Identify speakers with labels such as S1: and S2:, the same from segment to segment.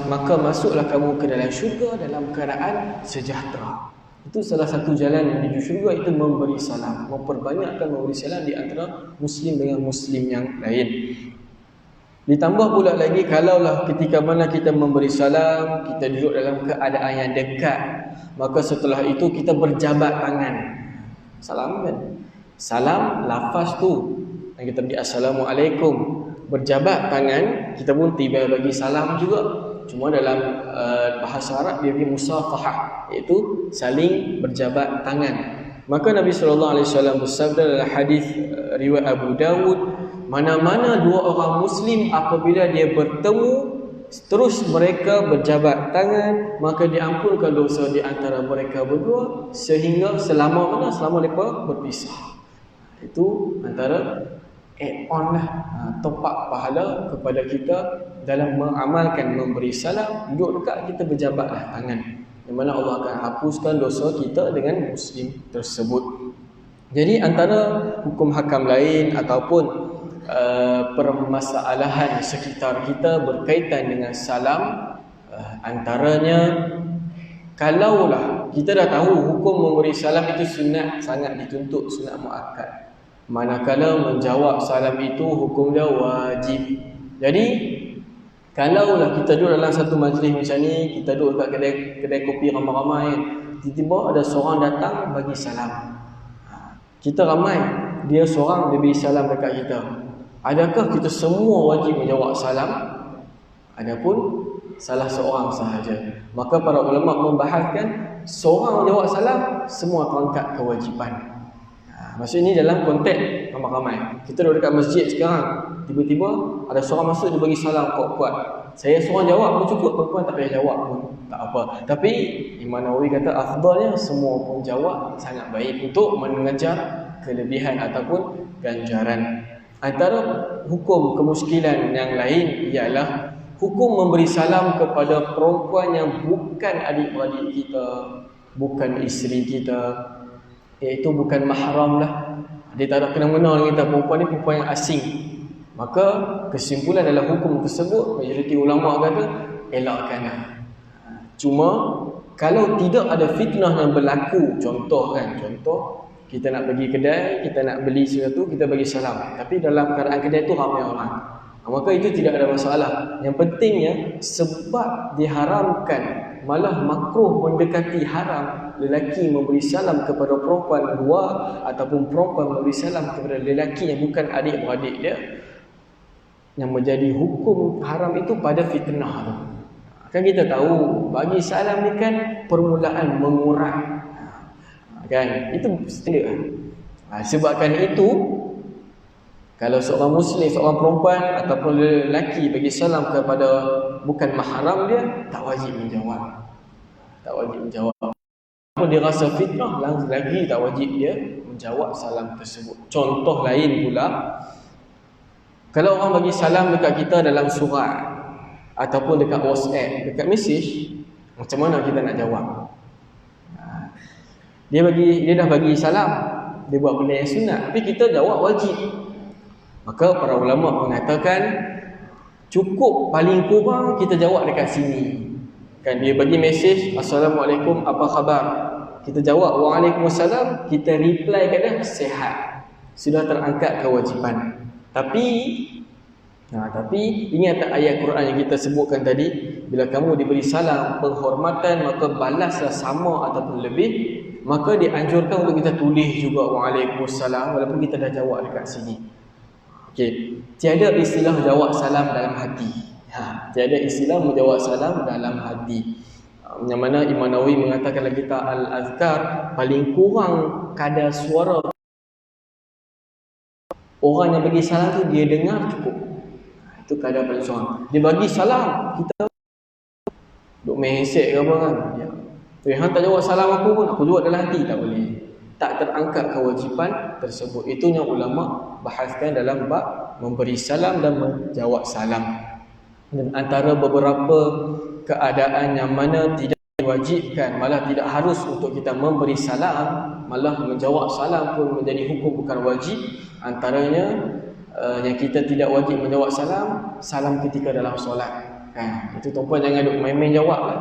S1: maka masuklah kamu ke dalam syurga dalam keadaan sejahtera. Itu salah satu jalan menuju syurga, itu memberi salam, memperbanyakkan memberi salam di antara muslim dengan muslim yang lain. Ditambah pula lagi, kalaulah ketika mana kita memberi salam, kita duduk dalam keadaan yang dekat, maka setelah itu kita berjabat tangan. Salam kan? Salam, lafaz tu yang kita beri Assalamualaikum. Berjabat tangan, kita pun tiba bagi salam juga. Cuma dalam bahasa Arab dia bagi musafahah, iaitu saling berjabat tangan. Maka Nabi SAW bersabda dalam hadis riwayat Abu Dawud, mana-mana dua orang muslim apabila dia bertemu terus mereka berjabat tangan, maka diampunkan dosa di antara mereka berdua sehingga selama mana? Selama mereka berpisah. Itu antara add-on lah, topak pahala kepada kita dalam mengamalkan memberi salam. Duduk dekat, kita berjabatlah tangan, yang mana Allah akan hapuskan dosa kita dengan muslim tersebut. Jadi antara hukum hakam lain ataupun permasalahan sekitar kita berkaitan dengan salam, antaranya, kalaulah kita dah tahu hukum memberi salam itu sunat, sangat dituntut, sunat muakkad, manakala menjawab salam itu hukum dia wajib. Jadi kalaulah kita duduk dalam satu majlis macam ni, kita duduk kat kedai kopi ramai-ramai, tiba-tiba ada seorang datang bagi salam, kita ramai, dia seorang dia bagi salam dekat kita, adakah kita semua wajib menjawab salam? Adapun salah seorang sahaja, maka para ulama membahaskan seorang menjawab salam, semua terangkat kewajipan. Maksud ini dalam konteks ramai-ramai. Kita duduk dekat masjid sekarang, tiba-tiba ada seorang masuk, dia bagi salam kuat-kuat. Saya seorang jawab pun cukup, perempuan tak payah jawab pun tak apa. Tapi Imam Nawawi kata afdalnya semua pun jawab, sangat baik untuk mengejar kelebihan ataupun ganjaran. Antara hukum kemuskilan yang lain ialah hukum memberi salam kepada perempuan yang bukan adik-beradik kita, bukan isteri kita, iaitu bukan mahram lah. Dia tak ada kena-mena dengan kita, perempuan ni perempuan yang asing. Maka kesimpulan dalam hukum tersebut, majoriti ulama kata elakkanlah. Cuma kalau tidak ada fitnah yang berlaku, contoh kita nak pergi kedai, kita nak beli sesuatu, kita bagi salam, tapi dalam keadaan kedai tu ramai orang, maka itu tidak ada masalah. Yang pentingnya sebab diharamkan, malah makruh mendekati haram, lelaki memberi salam kepada perempuan luar ataupun perempuan memberi salam kepada lelaki yang bukan adik-beradik dia, yang menjadi hukum haram itu pada fitnah tu. Kan kita tahu bagi salam ni kan permulaan mengurat, kan, itu standard. Sebabkan itu kalau seorang muslim, seorang perempuan ataupun lelaki bagi salam kepada bukan mahram dia, tak wajib menjawab. Tak wajib menjawab. Kalau dia rasa fitnah, lagi tak wajib dia menjawab salam tersebut. Contoh lain pula, kalau orang bagi salam dekat kita dalam surat ataupun dekat WhatsApp, dekat mesej, macam mana kita nak jawab? Dia dah bagi salam, dia buat benda yang sunat, tapi kita jawab wajib. Maka para ulama mengatakan cukup paling kurang kita jawab dekat sini. Kan dia bagi mesej, Assalamualaikum, apa khabar? Kita jawab Waalaikumsalam, kita reply kata sihat. Sudah terangkat kewajipan. Tapi ingat tak ayat Quran yang kita sebutkan tadi, bila kamu diberi salam penghormatan maka balaslah sama ataupun lebih. Maka dianjurkan untuk kita tulis juga Waalaikumsalam walaupun kita dah jawab dekat sini. Okey, tiada istilah jawab salam dalam hati. Tiada istilah menjawab salam dalam hati. Yang mana Imam Nawawi mengatakan dalam kitab Al-Azkar, paling kurang kadar suara orang yang bagi salam tu dia dengar cukup. Itu kadar paling kurang. Dia bagi salam, kita duk main handset ke apa kan. Hang tak jawab salam aku pun, aku jawab dalam hati, tak boleh. Tak terangkat kewajipan tersebut. Itu yang ulama bahaskan dalam bab memberi salam dan menjawab salam. Dan antara beberapa keadaan yang mana tidak diwajibkan, malah tidak harus untuk kita memberi salam, malah menjawab salam pun menjadi hukum bukan wajib. Antaranya yang kita tidak wajib menjawab salam, salam ketika dalam solat. Kan? Itu tuan-puan jangan duk main-main jawab lah.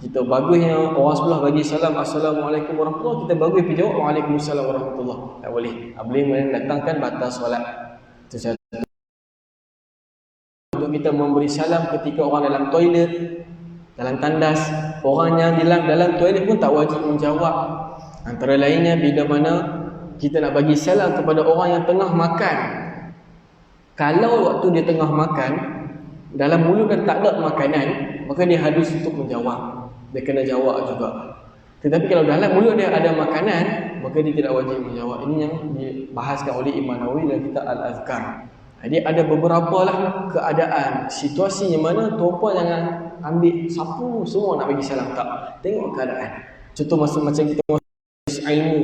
S1: Kita bagusnya orang sebelah bagi salam Assalamualaikum warahmatullahi, kita bagus pergi jawab Waalaikumsalam warahmatullahi. Tak boleh. Boleh datangkan batal solat. Itu satu. Untuk kita memberi salam ketika orang dalam toilet, dalam tandas, orang yang dalam toilet pun tak wajib menjawab. Antara lainnya bila mana kita nak bagi salam kepada orang yang tengah makan. Kalau waktu dia tengah makan, dalam mulut dia tak ada makanan, maka dia harus untuk menjawab. Dia kena jawab juga. Tetapi kalau dalam mulut dia ada makanan, maka dia tidak wajib menjawab. Ini yang dibahaskan oleh Imam Nawawi dalam kitab Al-Azkar. Jadi ada beberapa lah keadaan, situasi yang mana tuan-puan jangan ambil sapu semua nak bagi salam, tak. Tengok keadaan. Contoh macam kita majlis ilmu.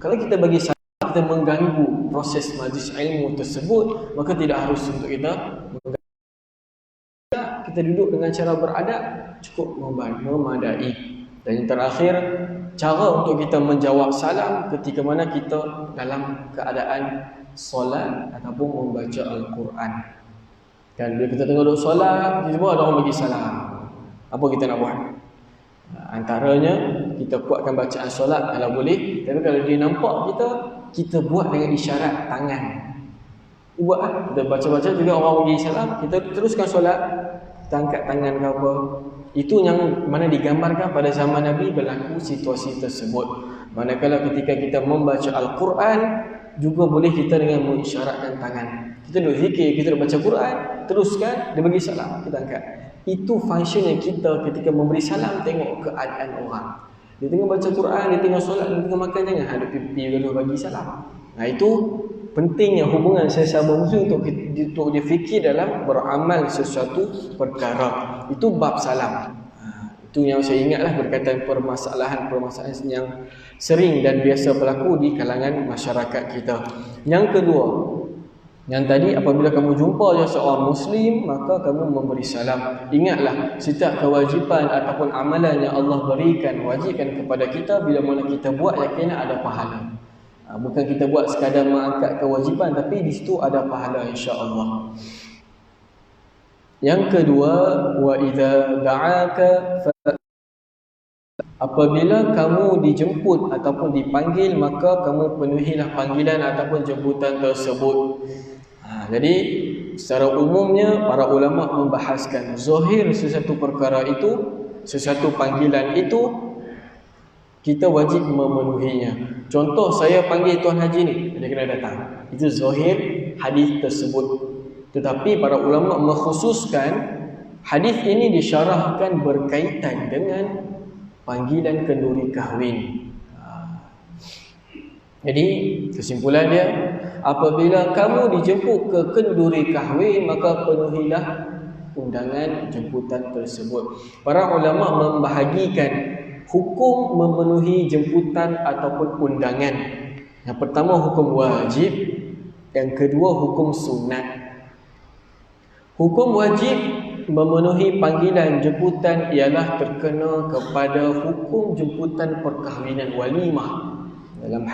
S1: Kalau kita bagi salam, kita mengganggu proses majlis ilmu tersebut, maka tidak harus untuk kita mengganggu. Kita duduk dengan cara beradab cukup memadai. Dan yang terakhir, cara untuk kita menjawab salam ketika mana kita dalam keadaan solat ataupun membaca Al-Quran. Dan bila kita tengok duduk solat, tiba-tiba ada orang bagi salam. Apa kita nak buat? Antaranya kita kuatkan bacaan solat kalau boleh. Tapi kalau dia nampak kita buat dengan isyarat tangan. Buat lah. Kita baca-baca juga orang bagi salam, kita teruskan solat, kita angkat tangan ke apa. Itu yang mana digambarkan pada zaman Nabi berlaku situasi tersebut. Manakala ketika kita membaca Al-Quran, juga boleh kita dengan mengisyaratkan tangan. Kita duduk zikir, kita duduk baca Quran, teruskan, dia bagi salam, kita angkat. Itu function yang kita ketika memberi salam, tengok keadaan orang. Dia tengah baca Quran, dia tengah solat, dia tengah makan, jangan ada pipi lalu bagi salam. Nah, itu pentingnya hubungan sesama muslim untuk dia fikir dalam beramal sesuatu perkara. Itu bab salam. Itu yang saya ingatlah berkaitan permasalahan yang sering dan biasa berlaku di kalangan masyarakat kita. Yang kedua, yang tadi apabila kamu jumpa seorang muslim, maka kamu memberi salam. Ingatlah, setiap kewajipan ataupun amalan yang Allah wajibkan kepada kita, bila mana kita buat, yakin ada pahala. Bukan kita buat sekadar mengangkat kewajipan, tapi di situ ada pahala insya-Allah. Yang kedua, wa idza da'aka apabila kamu dijemput ataupun dipanggil, maka kamu penuhilah panggilan ataupun jemputan tersebut. Jadi secara umumnya para ulama membahaskan zahir sesuatu perkara itu, sesuatu panggilan itu, kita wajib memenuhinya. Contoh, saya panggil Tuan Haji ni, dia kena datang. Itu zahir hadis tersebut. Tetapi para ulama mengkhususkan hadis ini disyarahkan berkaitan dengan panggilan kenduri kahwin. Jadi kesimpulan dia, apabila kamu dijemput ke kenduri kahwin, maka penuhilah undangan jemputan tersebut. Para ulama membahagikan hukum memenuhi jemputan ataupun undangan. Yang pertama hukum wajib, yang kedua hukum sunat. Hukum wajib memenuhi panggilan jemputan ialah terkena kepada hukum jemputan perkahwinan walimah. Dalam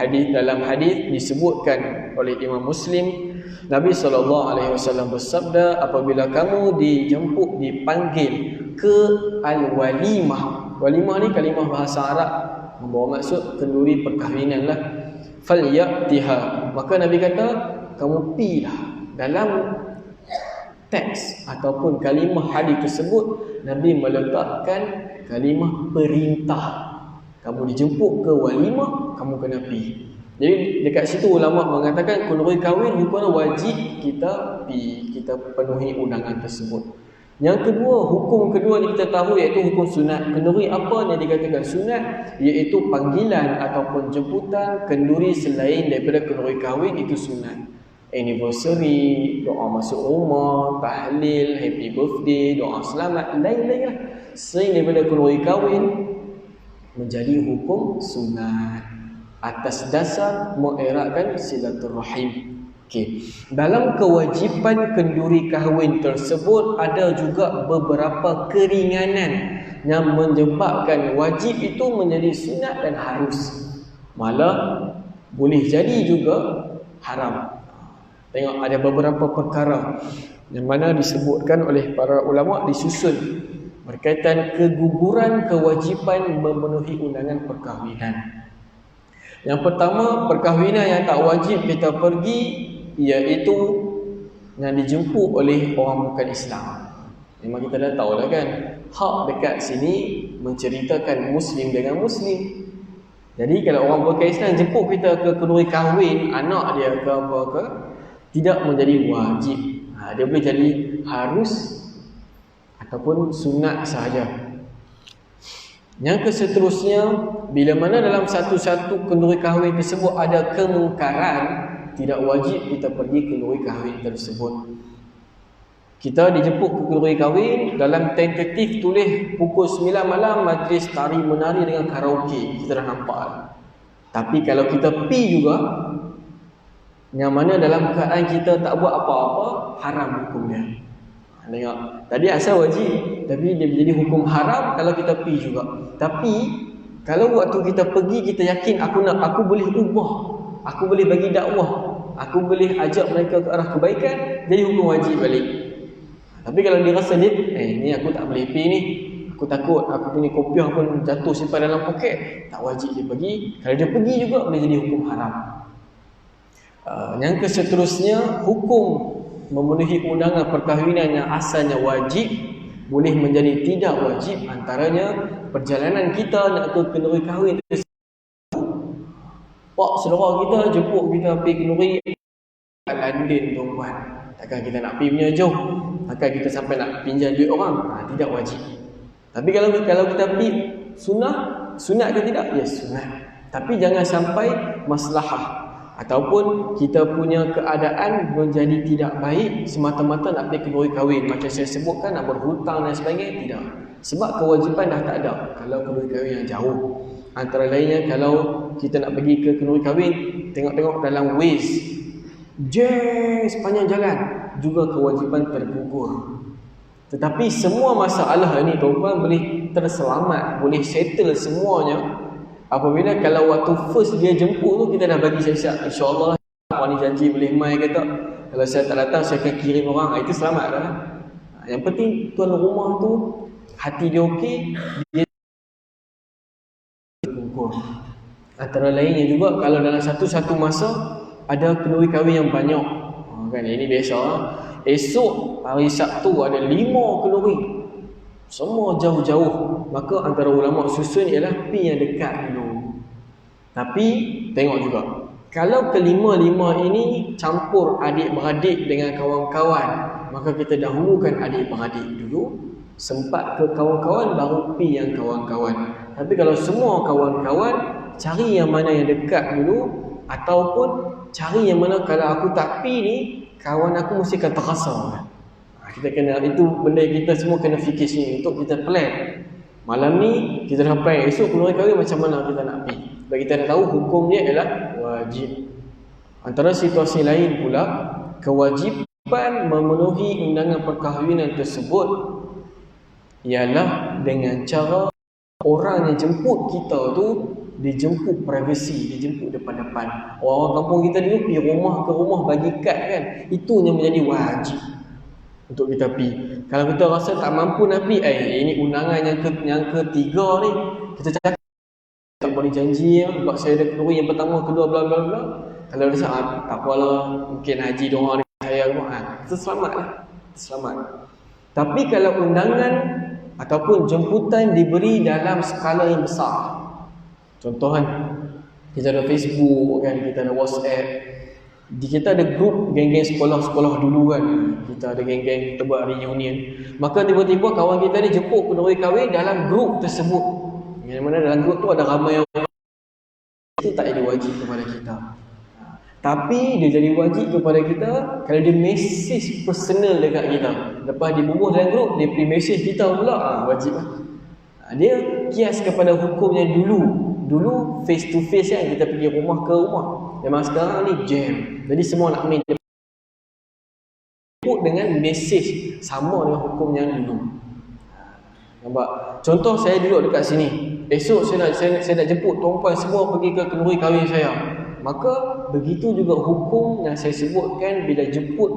S1: hadis disebutkan oleh Imam Muslim, Nabi SAW bersabda, apabila kamu dijemput, dipanggil ke al-walimah. Walimah ni kalimah bahasa Arab, membawa maksud kenduri perkahwinan lah. Falyatiha, maka Nabi kata kamu pilah. Dalam teks ataupun kalimah hadis tersebut, Nabi meletakkan kalimah perintah. Kamu dijemput ke walimah, kamu kena pergi. Jadi dekat situ ulama mengatakan kenduri kahwin rupanya wajib kita pergi, kita penuhi undangan tersebut. Yang kedua, hukum kedua yang kita tahu iaitu hukum sunat. Kenduri apa yang dikatakan sunat? Iaitu panggilan ataupun jemputan kenduri selain daripada kenduri kahwin, itu sunat. Anniversary, doa masuk rumah, tahlil, happy birthday, doa selamat, lain-lain lah. Selain daripada kenduri kahwin, menjadi hukum sunat atas dasar mengeratkan silaturahim. Okey. Dalam kewajipan kenduri kahwin tersebut ada juga beberapa keringanan yang menyebabkan wajib itu menjadi sunat dan harus. Malah boleh jadi juga haram. Tengok ada beberapa perkara. yang mana disebutkan oleh para ulama disusun berkaitan keguguran kewajipan memenuhi undangan perkahwinan. Yang pertama, perkahwinan yang tak wajib kita pergi iaitu yang dijemput oleh orang bukan Islam. Memang kita dah tahu lah kan, hak dekat sini menceritakan Muslim dengan Muslim. Jadi kalau orang bukan Islam jemput kita ke kenduri kahwin anak dia ke apa ke, tidak menjadi wajib. Dia boleh jadi harus ataupun sunat sahaja. Yang keseterusnya, bila mana dalam satu-satu kenduri kahwin tersebut ada kemungkaran, tidak wajib kita pergi kenduri kahwin tersebut. Kita dijemput ke kenduri kahwin, dalam tentatif tulis pukul 9 malam majlis tari menari dengan karaoke. Kita dah nampak. Tapi kalau kita pi juga, yang mana dalam keadaan kita tak buat apa-apa, haram hukumnya. Tengok, tadi asal wajib, tapi dia menjadi hukum haram kalau kita pi juga. Tapi kalau waktu kita pergi, kita yakin aku boleh ubah, aku boleh bagi dakwah, aku boleh ajak mereka ke arah kebaikan, jadi hukum wajib balik. Tapi kalau dia rasa ni aku tak boleh pi ni, aku takut aku punya kopiah pun jatuh simpan dalam poket, tak wajib dia pergi. Kalau dia pergi juga boleh jadi hukum haram. Yang keseterusnya, hukum memenuhi undangan perkahwinan yang asalnya wajib boleh menjadi tidak wajib. Antaranya perjalanan kita nak ke kenduri kahwin tu, pak saudara kita jemput kita pergi kenduri kat London tuan-tuan, takkan kita nak pergi punya jauh, takkan kita sampai nak pinjam duit orang, tidak wajib. Tapi kalau kita pergi sunat ke tidak? Ya, sunat. Tapi jangan sampai maslahah ataupun kita punya keadaan menjadi tidak baik semata-mata nak pergi kenduri kahwin. Macam saya sebutkan, nak berhutang dan sebagainya, tidak. Sebab kewajipan dah tak ada kalau kenduri kahwin yang jauh. Antara lainnya, kalau kita nak pergi ke kenduri kahwin, tengok-tengok dalam Waze, sepanjang jalan, juga kewajipan tergugur. Tetapi semua masalah ini tuan-tuan boleh terselamat, boleh settle semuanya apabila kalau waktu first dia jemput tu kita dah bagi siap-siap, insya-Allah orang ni janji boleh mai ke tak, kalau saya tak datang saya akan kirim orang, itu selamat dah. Yang penting tuan rumah tu hati dia okey, dia gugur. Antara lainnya juga kalau dalam satu-satu masa ada kenduri kahwin yang banyak, kan ini biasa. Esok hari Sabtu ada 5 kenduri, semua jauh-jauh, maka antara ulama susun ialah pi yang dekat dulu. Tapi tengok juga, kalau kelima-lima ini campur adik-beradik dengan kawan-kawan, maka kita dahulukan adik-beradik dulu, sempat ke kawan-kawan baru pi yang kawan-kawan. Tapi kalau semua kawan-kawan, cari yang mana yang dekat dulu, ataupun cari yang mana kalau aku tak pi ni, kawan aku mesti akan terasa. Kita kena, itu benda kita semua kena fikir sini untuk kita plan. Malam ni kita dah plan, esok kenduri kahwin macam mana kita nak pergi. Bagi kita dah tahu hukum dia ialah wajib. Antara situasi lain pula, kewajipan memenuhi undangan perkahwinan tersebut ialah dengan cara orang yang jemput kita tu dijemput privasi, dijemput depan-depan. Orang kampung kita dulu pergi rumah ke rumah bagi kad kan, itu yang menjadi wajib untuk kita pergi. Kalau kita rasa tak mampu nak pergi, ini undangan yang ketiga ni, kita cakap tak boleh janji sebab saya ada kenduri yang pertama, kedua, bla bla bla. Kalau rasa tak apalah, mungkin haji doa ni saya kita selamat lah, selamat. Tapi kalau undangan ataupun jemputan diberi dalam skala yang besar, contoh kan, kita ada Facebook kan, kita ada WhatsApp, kita ada grup geng-geng sekolah-sekolah dulu kan, kita ada geng-geng, kita buat reunion, maka tiba-tiba kawan kita ni jemput kenduri kahwin dalam grup tersebut, yang mana dalam grup tu ada ramai orang, itu tak jadi wajib kepada kita. Tapi dia jadi wajib kepada kita kalau dia message personal dekat kita, lepas dia bubuh dalam grup, dia pergi message kita pula, wajib lah. Dia kias kepada hukum yang dulu face to face kan, kita pergi rumah ke rumah. Memang sekarang ni jam, jadi semua nak main dengan message, sama dengan hukum yang dulu. Nampak? Contoh saya duduk dekat sini, esok saya nak jemput tuan-puan semua pergi ke kenduri kahwin saya, maka begitu juga hukum yang saya sebutkan bila jemput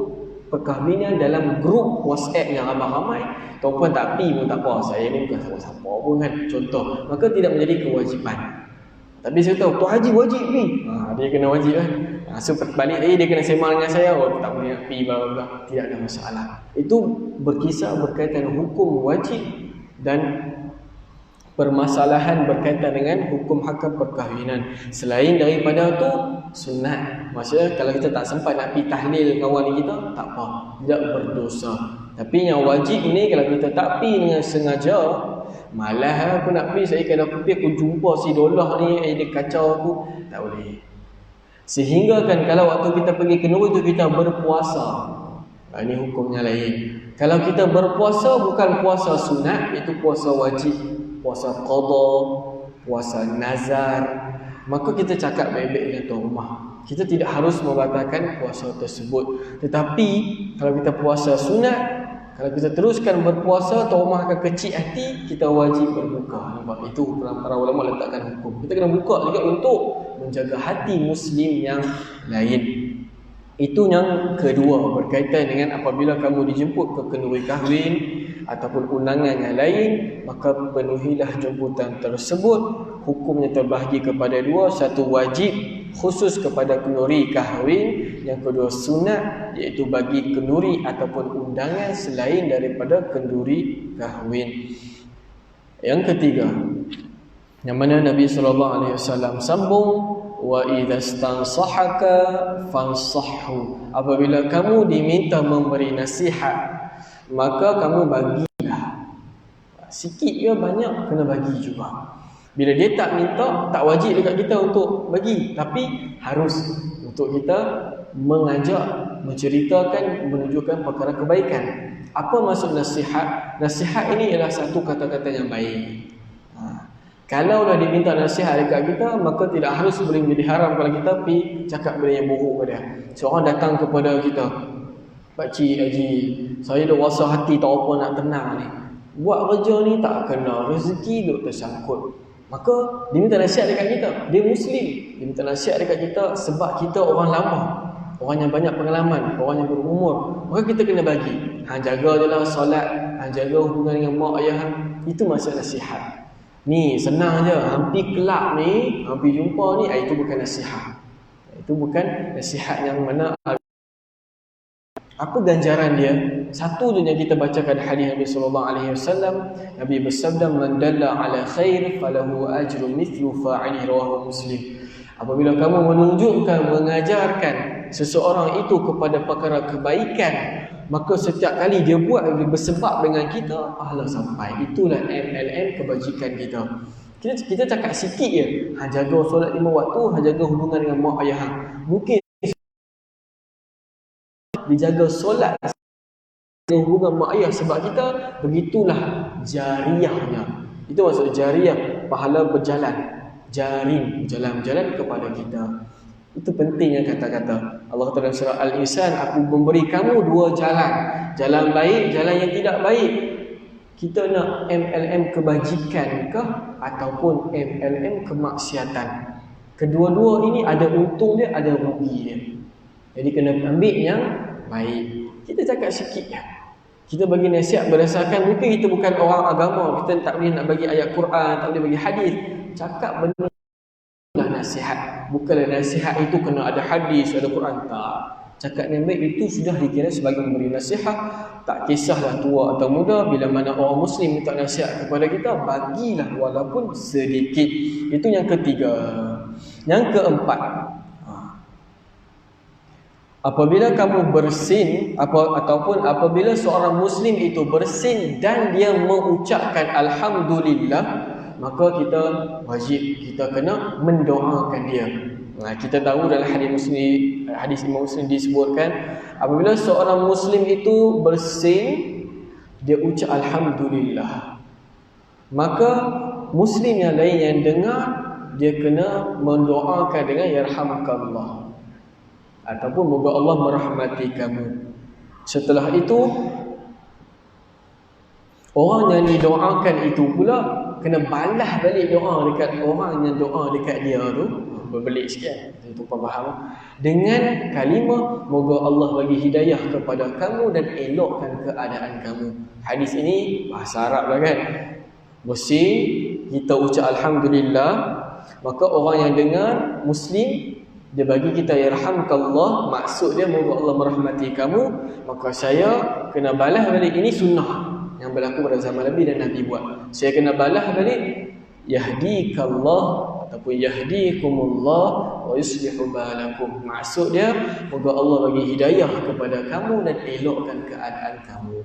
S1: perkahwinan dalam grup WhatsApp yang ramai-ramai, tuan-puan tak pi pun tak apa, saya ni bukan siapa-siapa pun kan, contoh, maka tidak menjadi kewajipan. Tapi saya tahu Tuan Haji wajib pi, dia kena wajib kan. So balik lagi dia kena sembang dengan saya, tak boleh nak pi, bla-bla, tidak ada masalah. Itu berkisar berkaitan hukum wajib dan permasalahan berkaitan dengan hukum hakam perkahwinan. Selain daripada tu sunat. Maksudnya kalau kita tak sempat nak pergi tahlil kawan kita, tak apa, tidak berdosa. Tapi yang wajib ni kalau kita tak pergi dengan sengaja, malah aku nak pergi, saya kalau aku pergi aku jumpa si Dolah ni, dia kacau aku, tak boleh. Sehingga kan kalau waktu kita pergi ke Nuri tu kita berpuasa, ini hukumnya lain. Kalau kita berpuasa bukan puasa sunat, itu puasa wajib, puasa qada, puasa nazar, maka kita cakap baik-baik dengan tuan rumah. Kita tidak harus membatalkan puasa tersebut. Tetapi kalau kita puasa sunat, kalau kita teruskan berpuasa, tuan rumah akan kecil hati, kita wajib berbuka. Nampak? Itu para ulama letakkan hukum. Kita kena buka juga untuk menjaga hati Muslim yang lain. Itu yang kedua, berkaitan dengan apabila kamu dijemput ke kenduri kahwin ataupun undangan yang lain, maka penuhilah jemputan tersebut. Hukumnya terbahagi kepada dua, satu wajib khusus kepada kenduri kahwin, yang kedua sunat, iaitu bagi kenduri ataupun undangan selain daripada kenduri kahwin. Yang ketiga, yang mana Nabi SAW sambung, wa idza stansahaka fansahhu, apabila kamu diminta memberi nasihat, maka kamu bagilah. Sikit ke banyak kena bagi juga. Bila dia tak minta, tak wajib dekat kita untuk bagi, tapi harus untuk kita mengajak, menceritakan, menunjukkan perkara kebaikan. Apa maksud nasihat? Nasihat ini ialah satu kata-kata yang baik. Kalau dah diminta nasihat dekat kita, maka tidak harus boleh menjadi haram kalau kita pergi cakap benda yang buruk pada dia. Seorang datang kepada kita, Pakcik Haji, saya dah rasa hati tak apa nak tenang ni, buat kerja ni tak kena, rezeki duk tersangkut. Maka dia minta nasihat dekat kita. Dia Muslim, dia minta nasihat dekat kita sebab kita orang lama, orang yang banyak pengalaman, orang yang berumur. Maka kita kena bagi. Jaga je lah solat, jaga hubungan dengan mak ayah. Itu maksud nasihat. Ni senang je, hampir kelab ni, hampir jumpa ni, itu bukan nasihat. Itu bukan nasihat yang mana. Apa ganjaran dia? Satu je yang kita bacakan hadis Nabi sallallahu alaihi wasallam. Nabi bersabda, "Man dalla ala khair falahu ajru mithlu fa'ili," rawahu Muslim. Apabila kamu menunjukkan, mengajarkan seseorang itu kepada perkara kebaikan, maka setiap kali dia buat, dia bersebab dengan kita, pahala sampai. Itulah MLM kebajikan kita. Kita cakap sikit je, jaga solat 5 waktu, jaga hubungan dengan mak ayah. Mungkin dijaga solat, hubungan mak ayah sebab kita, begitulah jariahnya. Itu maksud jariah, pahala berjalan, jaring, berjalan-jalan kepada kita. Itu pentingnya kata-kata Allah Ta'ala dalam surah Al-Insan, aku memberi kamu dua jalan, jalan baik, jalan yang tidak baik. Kita nak MLM kebajikan ke ataupun MLM kemaksiatan? Kedua-dua ini ada untung dia, ada rugi dia. Jadi kena ambil yang baik. Kita cakap sikit je, kita bagi nasihat berdasarkan, mungkin kita bukan orang agama, kita tak boleh nak bagi ayat Quran, tak boleh bagi hadis. Cakap benda lah nasihat. Bukanlah nasihat itu kena ada hadis, ada Quran, tak. Cakap yang baik itu sudah dikira sebagai memberi nasihat. Tak kisahlah tua atau muda, bila mana orang Muslim minta nasihat kepada kita, bagilah walaupun sedikit. Itu yang ketiga. Yang keempat, apabila kamu bersin ataupun apabila seorang Muslim itu bersin dan dia mengucapkan Alhamdulillah, maka kita wajib, kita kena mendoakan dia. Kita tahu dalam hadis Imam Muslim disebutkan, apabila seorang Muslim itu bersin, dia ucap Alhamdulillah, maka Muslim yang lain yang dengar, dia kena mendoakan dengan Yarhamukallah, ataupun moga Allah merahmati kamu. Setelah itu, orang yang didoakan itu pula kena balas balik doa dekat orang yang doa dekat dia tu. berbelit sikit kan. Itu faham. Dengan kalimah moga Allah bagi hidayah kepada kamu dan elokkan keadaan kamu. Hadis ini bahasa Arab lah kan. Bersin, kita ucap alhamdulillah, maka orang yang dengar Muslim, dia bagi kita yarhamkallah, maksud dia moga Allah merahmati kamu, maka saya kena balas balik. Ini sunnah yang berlaku pada zaman Nabi dan Nabi buat. Saya kena balas balik yahdikallah ataupun yahdikumullah wa yuslihu balakum. Maksud dia moga Allah bagi hidayah kepada kamu dan elokkan keadaan kamu.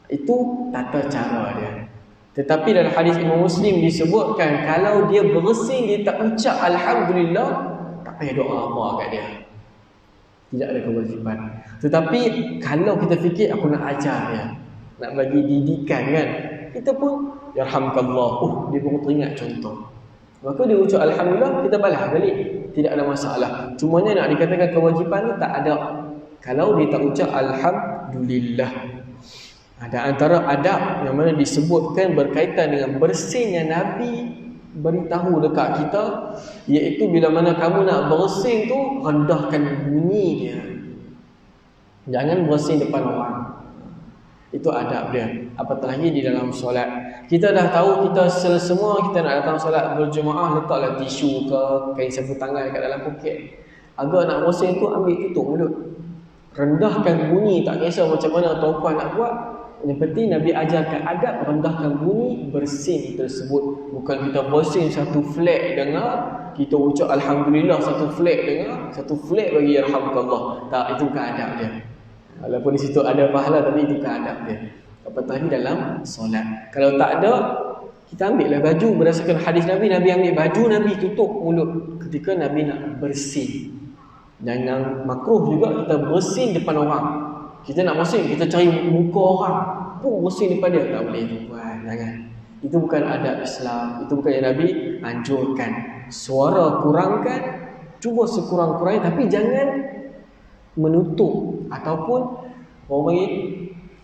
S1: Itu tata cara dia. Tetapi dalam hadis Imam Muslim disebutkan kalau dia bersin dia tak ucap alhamdulillah, tak payah doa apa kat dia. Tidak ada kewajipan. Tetapi kalau kita fikir aku nak ajar dia, nak bagi didikan kan, kita pun yarhamkallah, dia pun teringat contoh, maka dia ucap alhamdulillah, kita balas balik, tidak ada masalah. Cumanya nak dikatakan kewajipan ni tak ada kalau dia tak ucap alhamdulillah. Ada antara adab yang mana disebutkan berkaitan dengan bersinnya Nabi beritahu dekat kita, iaitu bila mana kamu nak bersin tu, rendahkan bunyi dia, jangan bersin depan orang. Itu adab dia. Apatah lagi di dalam solat. Kita dah tahu kita semua kita nak datang solat berjemaah, letaklah tisu ke kain sapu tangan kat dalam poket. Agar nak bersin tu ambil tutup mulut. Rendahkan bunyi, tak kisah macam mana tuan-puan nak buat. Yang penting Nabi ajarkan adab rendahkan bunyi bersin tersebut. Bukan kita bersin satu flat dengar, kita ucap alhamdulillah satu flat dengar, satu flat bagi yarhamkallah. Tak, itu bukan adab dia. Walaupun di situ ada pahala, tapi itu keadaan dia. Apatah ni dalam solat. Kalau tak ada, kita ambillah baju berdasarkan hadis Nabi. Nabi ambil baju, Nabi tutup mulut ketika Nabi nak bersin. Dan yang makruh juga kita bersin depan orang. Kita nak bersin, kita cari muka orang pun bersin depan dia. Tak boleh tuan, jangan. Itu bukan adab Islam. Itu bukan yang Nabi anjurkan. Suara kurangkan, cuba sekurang-kurangnya, tapi jangan menutup ataupun orang panggil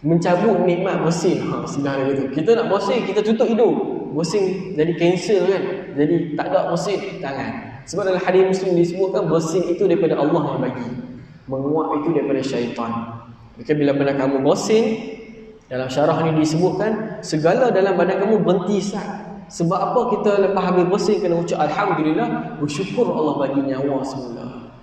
S1: mencabut nikmat bersin. Silah gitu. Kita nak bersin, kita tutup hidung. Bersin jadi cancel kan. Jadi tak ada bersin, jangan. Sebab dalam hadis Muslim disebutkan bersin itu daripada Allah yang bagi. Menguap itu daripada syaitan. Maka bila mana kamu bersin, dalam syarah ni disebutkan segala dalam badan kamu berhenti sah. Sebab apa kita lepas habis bersin kena ucap alhamdulillah, bersyukur Allah bagi nyawa semula.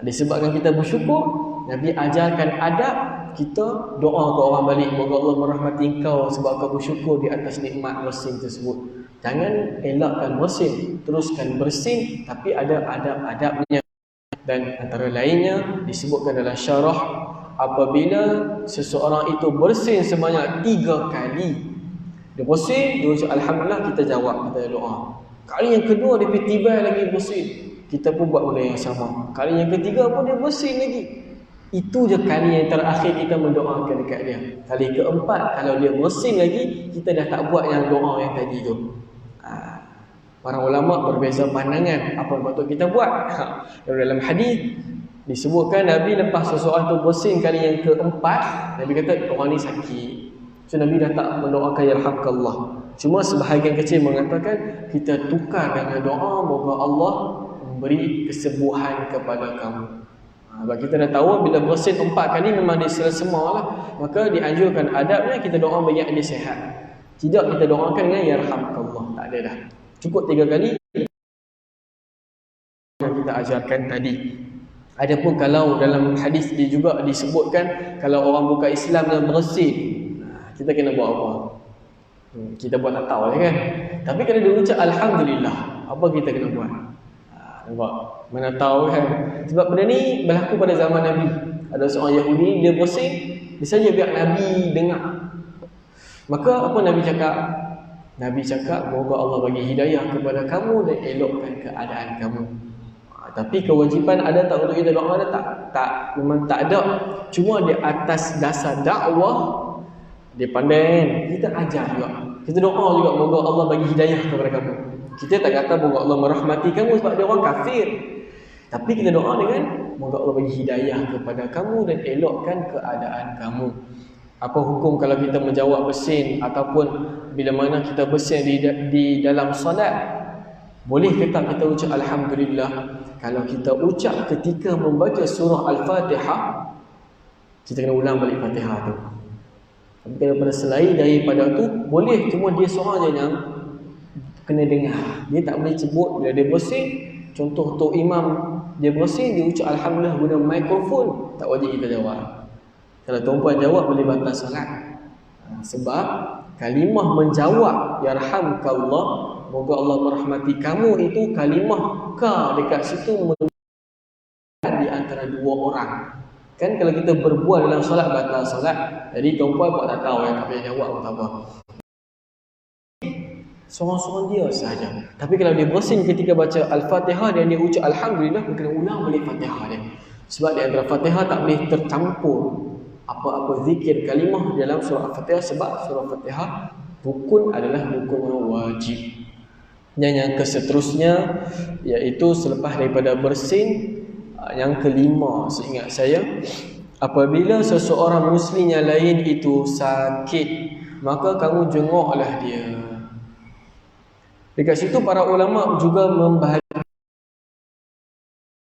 S1: Disebabkan kita bersyukur, Nabi ajarkan adab kita doa ke orang balik, moga Allah merahmati engkau sebab kau bersyukur di atas nikmat bersin tersebut. Jangan elakkan bersin, teruskan bersin, tapi ada adab-adabnya. Dan antara lainnya disebutkan dalam syarah, apabila seseorang itu bersin sebanyak 3 kali, dia bersin, dia ucap alhamdulillah, kita jawab, kita doa. Kali yang kedua dia tiba lagi bersin, kita pun buat benda yang sama. Kali yang ketiga pun dia bersin lagi. Itu je kali yang terakhir kita mendoakan dekat dia. Kali keempat kalau dia bersin lagi, kita dah tak buat yang doa yang tadi tu. Para ulama berbeza pandangan apa yang patut kita buat. Dalam hadis disebutkan Nabi lepas seseorang tu bersin kali yang keempat, Nabi kata orang ni sakit. So Nabi dah tak mendoakan yarhamkallah. Cuma sebahagian kecil mengatakan kita tukar dengan doa moga Allah beri kesembuhan kepada kamu. Sebab kita dah tahu bila bersin 4 kali memang dia selesema lah. Maka dianjurkan adabnya kita doa bagi dia sihat. Tidak kita doakan dengan yarhamkallah. Tak ada dah. Cukup 3 kali yang kita ajarkan tadi. Adapun kalau dalam hadis dia juga disebutkan kalau orang bukan Islam dan bersin, kita kena buat apa? Kita buat tak tahu kan. Tapi kalau dia ucap alhamdulillah, apa kita kena buat? Nampak? Mana tahu kan. Sebab benda ni berlaku pada zaman Nabi. Ada seorang Yahudi, dia bersin, dia saja biar Nabi dengar. Maka apa Nabi cakap? Nabi cakap, moga Allah bagi hidayah kepada kamu dan elokkan keadaan kamu. Tapi kewajipan ada tak untuk kita doa? Ada tak? Memang tak ada. Cuma di atas dasar dakwah, dia pandai kan? Kita ajar juga. Kita doa juga, moga Allah bagi hidayah kepada kamu. Kita tak kata moga Allah merahmati kamu sebab dia orang kafir. Tapi kita doa dengan moga Allah bagi hidayah kepada kamu dan elokkan keadaan kamu. Apa hukum kalau kita menjawab bersin ataupun bila mana kita bersin di dalam solat? Boleh ke tak kita ucap Alhamdulillah? Kalau kita ucap ketika membaca surah Al-Fatihah, kita kena ulang balik Fatihah tu. Tapi daripada selain daripada tu, boleh, cuma dia seorang je yang kena dengar. Dia tak boleh sebut bila dia bersin. Contoh Tok Imam dia bersin, dia ucap Alhamdulillah guna mikrofon, tak wajib kita jawab. Kalau tuan-puan jawab boleh batal solat. Sebab kalimah menjawab yarhamkallah, moga Allah merahmati kamu, itu kalimah ka dekat situ di antara dua orang. Kan kalau kita berbual dalam solat batal solat. Jadi tuan-puan buat tak tahu, tak payah jawab pun tak apa. Seorang-seorang dia sahaja. Tapi kalau dia bersin ketika baca Al-Fatihah dan dia ucap Alhamdulillah, dia kena ulang balik Fatihah dia. Sebab di antara Fatihah tak boleh tercampur apa-apa zikir kalimah dalam surah Al-Fatihah, sebab surah Al-Fatihah rukun adalah rukun yang wajib. Dan yang keseterusnya iaitu selepas daripada bersin, yang kelima seingat saya, apabila seseorang muslim yang lain itu sakit, maka kamu jenguklah dia. Dekat situ para ulama juga membahagi,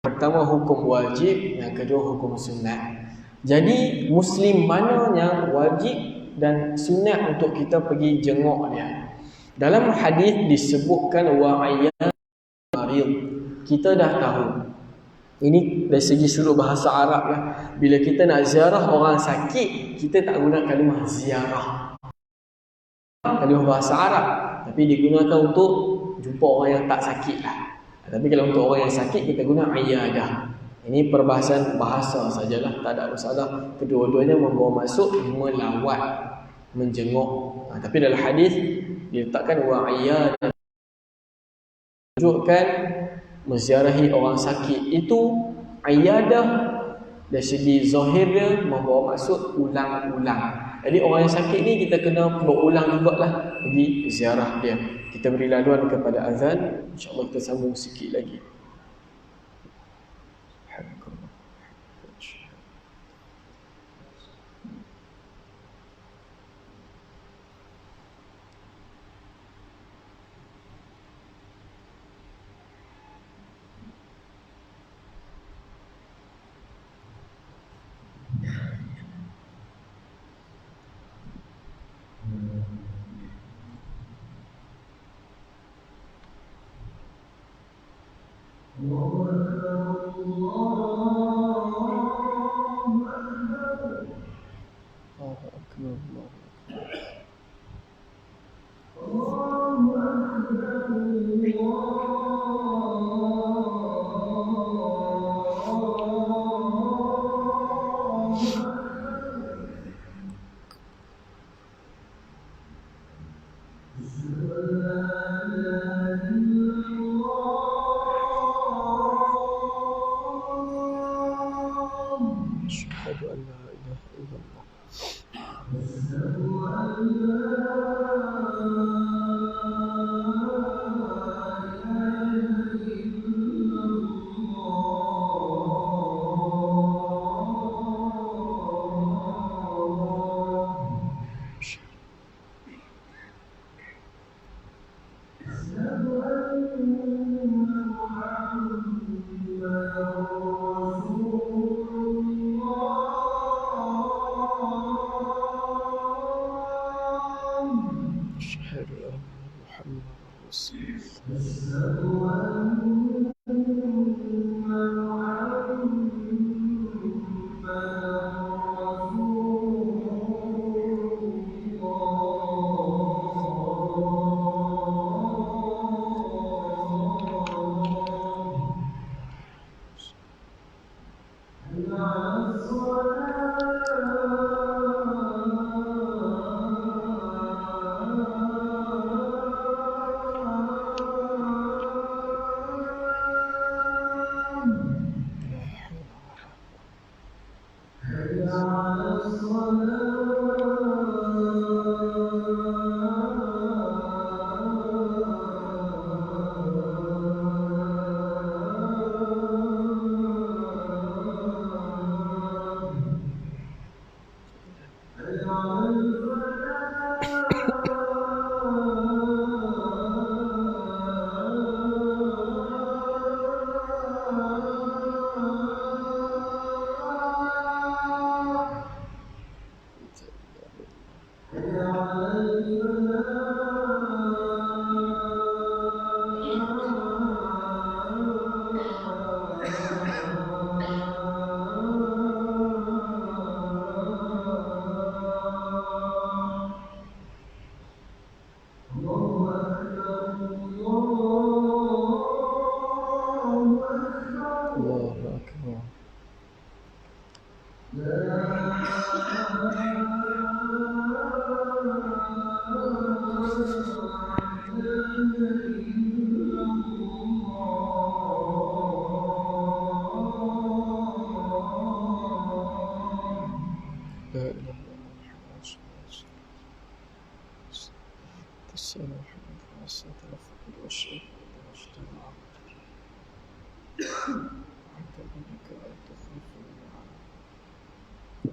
S1: pertama hukum wajib, yang kedua hukum sunat. Jadi muslim mana yang wajib dan sunat untuk kita pergi jenguk dia? Dalam hadis disebutkan wa'ayyan marid. Kita dah tahu. Ini dari segi sudut bahasa Arab lah. Bila kita nak ziarah orang sakit, kita tak guna kalimah ziarah, kalimah bahasa Arab, tapi digunakan untuk jumpa orang yang tak sakit lah. Tapi kalau untuk orang yang sakit, kita guna iyadah. Ini perbahasan bahasa sajalah, tak ada masalah. Kedua-duanya membawa masuk melawat, menjenguk. Tapi dalam hadis diletakkan wa iyadah, menunjukkan menziarahi orang sakit. Itu iyadah dari segi zahir dia membawa maksud ulang-ulang. Jadi orang yang sakit ni kita kena berulang jugalah pergi ziarah dia. Kita beri laluan kepada azan, insya-Allah kita sambung sikit lagi.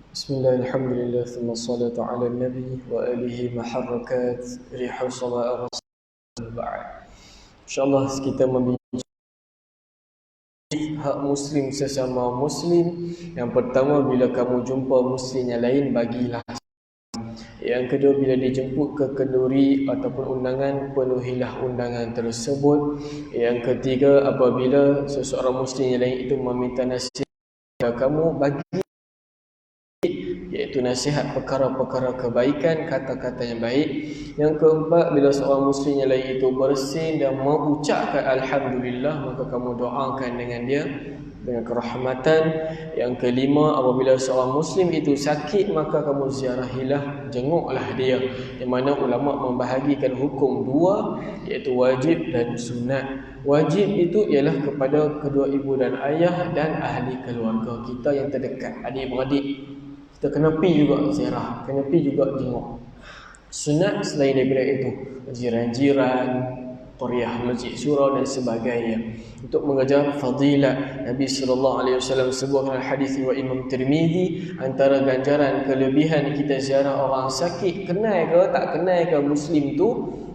S1: Bismillah, alhamdulillah, thumma salatu ala nabi wa alihi maharakat rihu sama rasul ba'ad. InsyaAllah kita membincang hak muslim sesama muslim. Yang pertama, bila kamu jumpa muslim yang lain, bagilah. Yang kedua, bila dijemput ke kenduri ataupun undangan, penuhilah undangan tersebut. Yang ketiga, apabila seseorang muslim yang lain itu meminta nasihat kepada kamu, bagi, iaitu nasihat perkara-perkara kebaikan, kata-kata yang baik. Yang keempat, bila seorang muslim yang lain itu bersin dan mengucapkan Alhamdulillah, maka kamu doakan dengan dia dengan kerahmatan. Yang kelima, apabila seorang muslim itu sakit, maka kamu ziarahilah, jenguklah dia. Yang mana ulama membahagikan hukum dua, iaitu wajib dan sunat. Wajib itu ialah kepada kedua ibu dan ayah dan ahli keluarga kita yang terdekat, adik-beradik. Kita kena pergi juga ziarah, kena pergi juga jenguk. Sunat selain daripada itu, jiran-jiran, qariah, masjid, surau dan sebagainya, untuk mengejar fadilat. Nabi SAW sebutkan hadis riwayat Imam Tirmizi, antara ganjaran kelebihan kita ziarah orang sakit, kenal ke tak kenal ke muslim tu,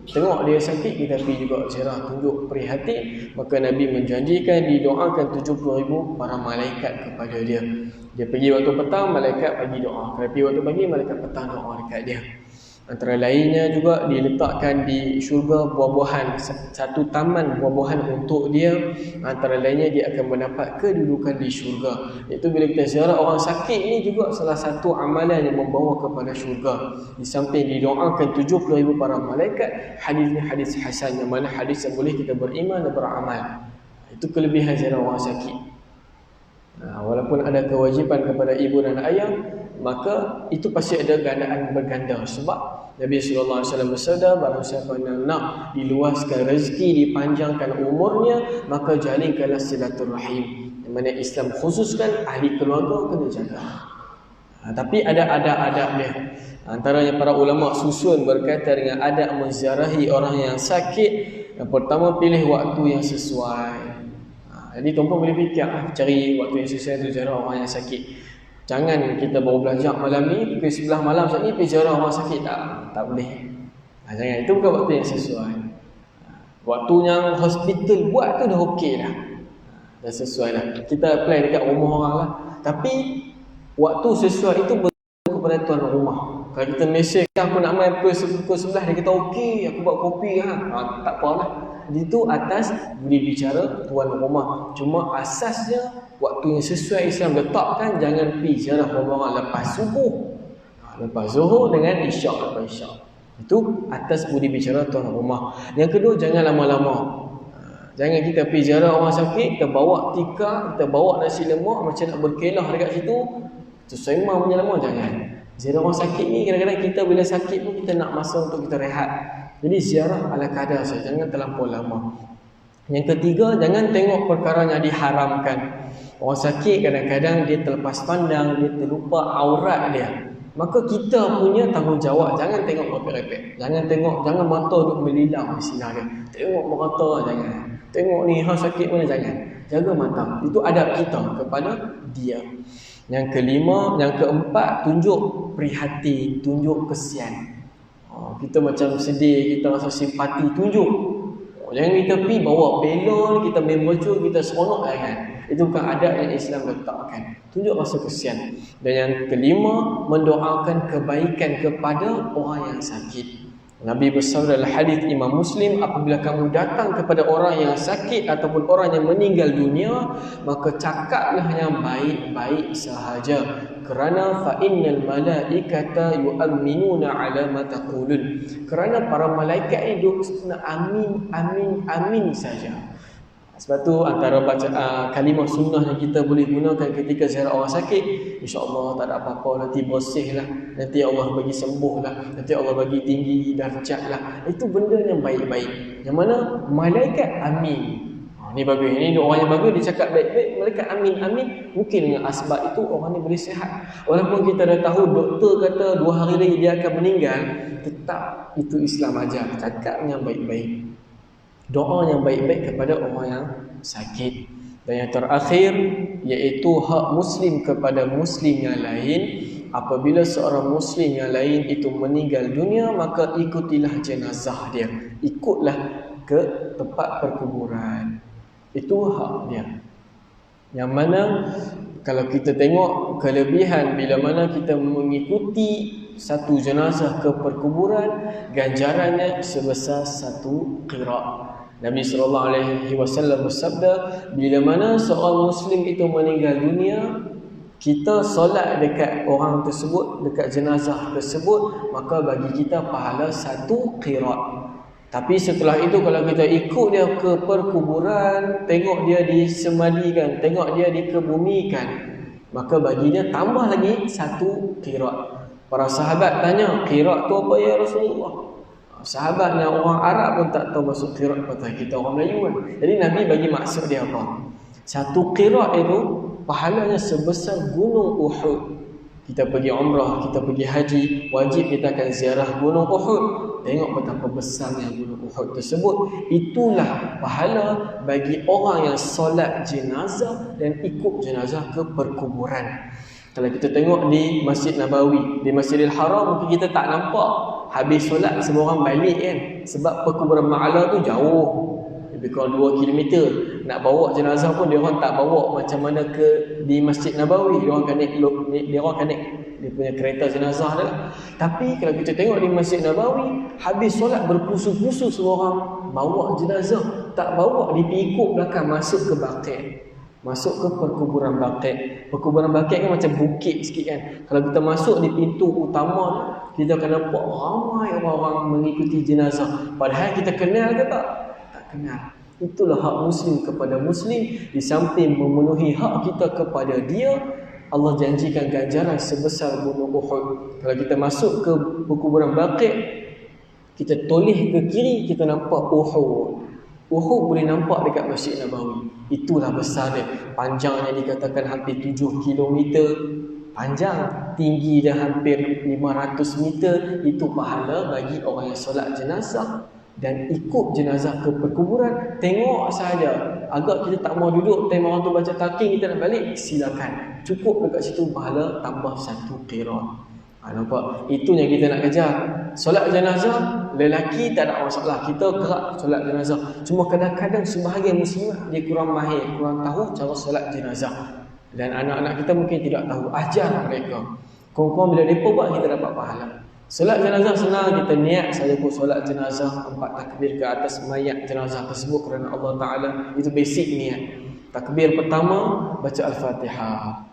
S1: tengok dia sakit, kita pergi juga ziarah, tunjuk prihatin. Maka Nabi menjanjikan didoakan 70,000 para malaikat kepada dia. Dia pergi waktu petang, malaikat bagi doa. Kalau pergi waktu pagi, malaikat petang doa dekat dia. Antara lainnya juga diletakkan di syurga buah-buahan, satu taman buah-buahan untuk dia. Antara lainnya dia akan mendapat kedudukan di syurga. Iaitu bila kita ziarah orang sakit ni juga salah satu amalan yang membawa kepada syurga. Di samping didoakan 70,000 para malaikat, hadis ni hadis hasan, yang mana hadis yang boleh kita beriman dan beramal. Itu kelebihan ziarah orang sakit. Walaupun ada kewajipan kepada ibu dan ayah, maka itu pasti ada gandaan berganda. Sebab Nabi SAW bersabda, barang siapa yang nak diluaskan rezeki, dipanjangkan umurnya, maka jalinkanlah silaturahim. Yang mana Islam khususkan ahli keluarga kena jaga. Tapi ada adab-adab dia. Antaranya para ulama susun berkaitan dengan adab menziarahi orang yang sakit. Yang pertama, pilih waktu yang sesuai. Jadi tuan-tuan boleh fikir, cari waktu yang sesuai untuk ziarah orang yang sakit. Jangan kita baru belajar malam ni, pukul 11 malam saat ni pergi ziarah orang sakit. Tak boleh. Jangan, itu bukan waktu yang sesuai. Waktu yang hospital buat tu dah okey dah. Dah sesuai dah. Kita apply dekat rumah orang lah. Tapi waktu sesuai itu bergantung kepada tuan rumah. Kalau kita mesej, aku nak main pukul 11, dia kata okey, aku buat kopi tak apa lah. Itu atas budi bicara tuan rumah. Cuma asasnya waktu yang sesuai Islam letakkan, jangan pergi ziarah orang lepas subuh, lepas zuhur dengan isyak, lepas isyak. Itu atas budi bicara tuan rumah. Yang kedua, jangan lama-lama. Jangan kita pergi ziarah orang sakit, kita bawa tikar, kita bawa nasi lemak macam nak berkelah dekat situ. Itu sembang punya lemak, jangan. Ziarah orang sakit ni kadang-kadang kita bila sakit pun kita nak masa untuk kita rehat. Jadi ziarah ala kadar saja, jangan terlampau lama. Yang ketiga, jangan tengok perkara yang diharamkan. Orang sakit kadang-kadang dia terlepas pandang, dia terlupa aurat dia. Maka kita punya tanggungjawab, jangan tengok repek-repek. Jangan tengok, jangan mata duk melilang sinar dia. Tengok merata, jangan. Tengok ni hang sakit mana, jangan. Jaga mata. Itu adab kita kepada dia. Yang kelima, yang keempat, tunjuk prihatin, tunjuk kesian. Kita macam sedih, kita rasa simpati, tunjuk. Jangan kita pergi bawa belon, kita main mercun, kita seronok, jangan. Itu bukan adab yang Islam letakkan. Tunjuk rasa kesian. Dan yang kelima, mendoakan kebaikan kepada orang yang sakit. Nabi bersabda dalam hadis Imam Muslim, apabila kamu datang kepada orang yang sakit ataupun orang yang meninggal dunia, maka cakaplah yang baik-baik sahaja, kerana fa innal malaikata yu'minuna ala ma taqulun. Kerana para malaikat itu nak amin amin amin saja. Sebab tu antara baca kalimah sunnah yang kita boleh gunakan ketika ziarah orang sakit, insya-Allah tak ada apa-apa, nanti bersih lah, nanti Allah bagi sembuh lah, nanti Allah bagi tinggi darjat lah. Itu benda yang baik-baik. Yang mana malaikat amin. Ni bagus. Ini orang yang bagus, dia cakap baik-baik, malaikat amin amin. Mungkin dengan asbab itu orang ni boleh sihat. Walaupun kita dah tahu doktor kata 2 hari lagi dia akan meninggal, tetap itu Islam ajar. Cakap yang baik-baik. Doa yang baik-baik kepada orang yang sakit. Dan yang terakhir iaitu hak muslim kepada muslim yang lain. Apabila seorang muslim yang lain itu meninggal dunia, maka ikutilah jenazah dia, ikutlah ke tempat perkuburan. Itu hak dia. Yang mana kalau kita tengok kelebihan bila mana kita mengikuti satu jenazah ke perkuburan, ganjarannya sebesar 1 qirat. Nabi SAW bersabda, bila mana seorang muslim itu meninggal dunia, kita solat dekat orang tersebut, dekat jenazah tersebut, maka bagi kita pahala 1 qirat. Tapi setelah itu kalau kita ikut dia ke perkuburan, tengok dia disemadikan, tengok dia dikebumikan, maka bagi dia tambah lagi 1 qirat. Para sahabat tanya, qirat tu apa ya Rasulullah? Sahabat yang orang Arab pun tak tahu maksud qirat, kata kita orang Melayu kan. Jadi Nabi bagi maksud dia apa? 1 qirat itu pahalanya sebesar gunung Uhud. Kita pergi umrah, kita pergi haji, wajib kita akan ziarah gunung Uhud. Tengok betapa besarnya gunung Uhud tersebut. Itulah pahala bagi orang yang solat jenazah dan ikut jenazah ke perkuburan. Kalau kita tengok di Masjid Nabawi, di Masjidil Haram, mungkin kita tak nampak. Habis solat semua orang balik kan. Sebab perkuburan Ma'ala tu jauh, lebih kurang 2 km. Nak bawa jenazah pun dia orang tak bawa macam mana ke di Masjid Nabawi. Dia orang akan naik dia punya kereta jenazah dia. Tapi kalau kita tengok di Masjid Nabawi, habis solat berpusu-pusu semua orang bawa jenazah, tak bawa dipikuk belakang masuk ke Baqi'. Masuk ke perkuburan Baqi'. Perkuburan Baqi' kan macam bukit sikit kan. Kalau kita masuk di pintu utama, kita akan nampak ramai orang-orang mengikuti jenazah. Padahal kita kenal ke tak? Tak kenal. Itulah hak muslim kepada muslim. Di samping memenuhi hak kita kepada dia, Allah janjikan ganjaran sebesar gunung Uhud. Kalau kita masuk ke perkuburan Baqi', kita toleh ke kiri, kita nampak Uhud. Uhud boleh nampak dekat Masjid Nabawi. Itulah besar dia. Panjangnya dikatakan hampir 7 km. Panjang, tinggi dia hampir 500 meter. Itu pahala bagi orang yang solat jenazah dan ikut jenazah ke perkuburan. Tengok saja. Agak kita tak mau duduk, tengok orang tu baca talqin, kita nak balik, silakan. Cukup dekat situ pahala tambah 1 qirat. Nampak? Itu yang kita nak kejar. Solat jenazah, lelaki tak ada masalah. Kita gerak solat jenazah. Cuma kadang-kadang sebahagian muslimat dia kurang mahir, kurang tahu cara solat jenazah. Dan anak-anak kita mungkin tidak tahu. Ajar mereka. Kong-kong bila mereka buat, kita dapat pahala. Solat jenazah senang, kita niat saja pun solat jenazah, 4 takbir ke atas mayat jenazah tersebut kerana Allah Ta'ala. Itu basic niat. Takbir pertama, baca Al-Fatihah.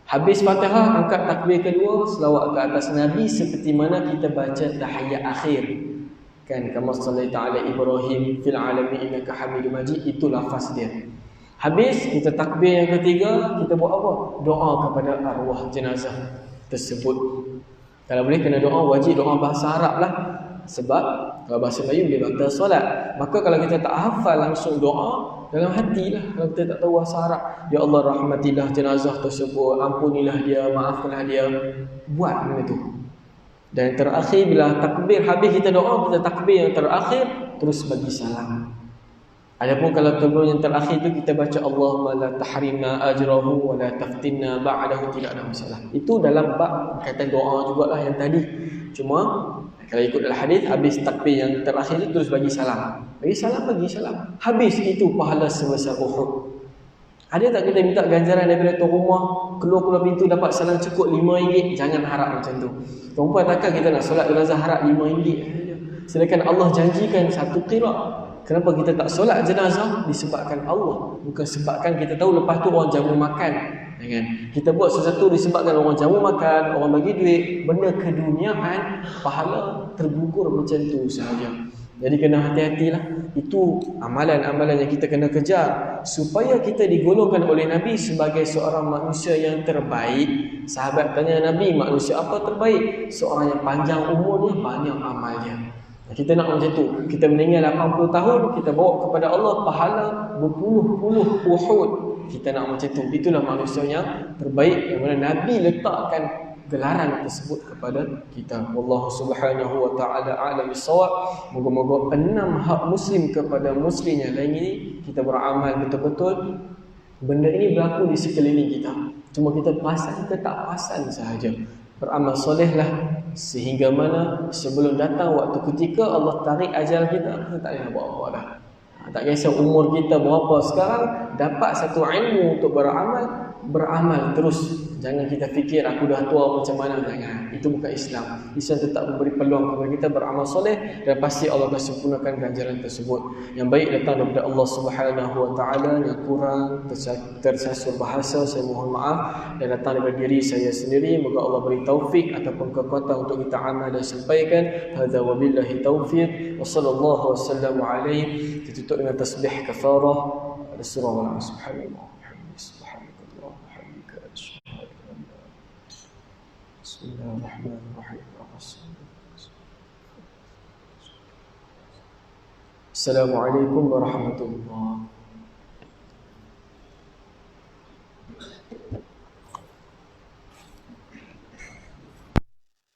S1: Habis Fatihah, angkat takbir kedua, selawat ke atas Nabi seperti mana kita baca tahiyat akhir. Kan, kama sallaita ala Ibrahim fil alamin innaka Hamidum Majid, itu lafaz dia. Habis kita takbir yang ketiga, kita buat apa? Doa kepada arwah jenazah tersebut. Kalau boleh kena doa, wajib doa bahasa Arab lah. Sebab kalau bahasa Melayu dia batal solat. Maka kalau kita tak hafal langsung doa, dalam hati lah. Kalau kita tak tahu bahasa Arab, ya Allah rahmatilah jenazah tersebut, ampunilah dia, maafkanlah dia. Buat benda tu. Dan terakhir bila takbir habis kita doa, kita takbir yang terakhir, terus bagi salam. Adapun kalau takbir yang terakhir tu kita baca Allahumma la tahrimna ajrahu wa la taftinna ba'dahu, tidak ada masalah. Itu dalam bab kata doa jugalah yang tadi. Cuma kalau ikut dalam hadis, habis takbir yang terakhir itu terus bagi salam. Bagi salam. Habis itu pahala sebesar Uhud. Ada tak kita minta ganjaran daripada tuan rumah, keluar pintu dapat salam cukup RM5? Jangan harap macam tu. Perempuan takkan kita nak solat jenazah harap RM5 saja. Sedangkan Allah janjikan 1 qirat. Kenapa kita tak solat jenazah? Disebabkan Allah, bukan sebabkan kita tahu lepas tu orang jamu makan. Jangan. Kita buat sesuatu disebabkan orang jamu makan, orang bagi duit, benda keduniaan, pahala tergugur macam tu sahaja. Jadi kena hati-hatilah. Itu amalan-amalan yang kita kena kejar supaya kita digolongkan oleh Nabi sebagai seorang manusia yang terbaik. Sahabat tanya Nabi, manusia apa terbaik? Seorang yang panjang umurnya, banyak amalnya. Kita nak macam tu. Kita meninggal 80 tahun, kita bawa kepada Allah pahala berpuluh-puluh Uhud. Kita nak macam tu. Itulah manusia yang terbaik yang mana Nabi letakkan gelaran tersebut kepada kita. Wallahu subhanahu wa ta'ala a'lam bissawab. Moga-moga 6 hak muslim kepada muslim yang lain ini kita beramal betul-betul. Benda ini berlaku di sekeliling kita. Cuma kita perasan ke tak perasan sahaja. Beramal solehlah sehingga mana sebelum datang waktu ketika Allah tarik ajal kita tak payah buat apa dah. Tak kisah umur kita berapa sekarang, dapat satu ilmu untuk beramal terus. Jangan kita fikir aku dah tua macam mana. Jangan. Itu bukan Islam. Islam tetap memberi peluang kepada kita beramal soleh dan pasti Allah akan sempurnakan ganjaran tersebut. Yang baik datang daripada Allah Subhanahu wa taala, yang kurang tersasar bahasa saya mohon maaf, dan datang daripada diri saya sendiri. Moga Allah beri taufik ataupun kekuatan untuk kita amal dan sampaikan. Hadza wabillahi taufiq wa sallallahu wasallam alaihi. Ditutup dengan tasbih kafarah. Rasulullah subhanahu. Bismillahirrahmanirrahim. Assalamualaikum warahmatullahi wabarakatuh.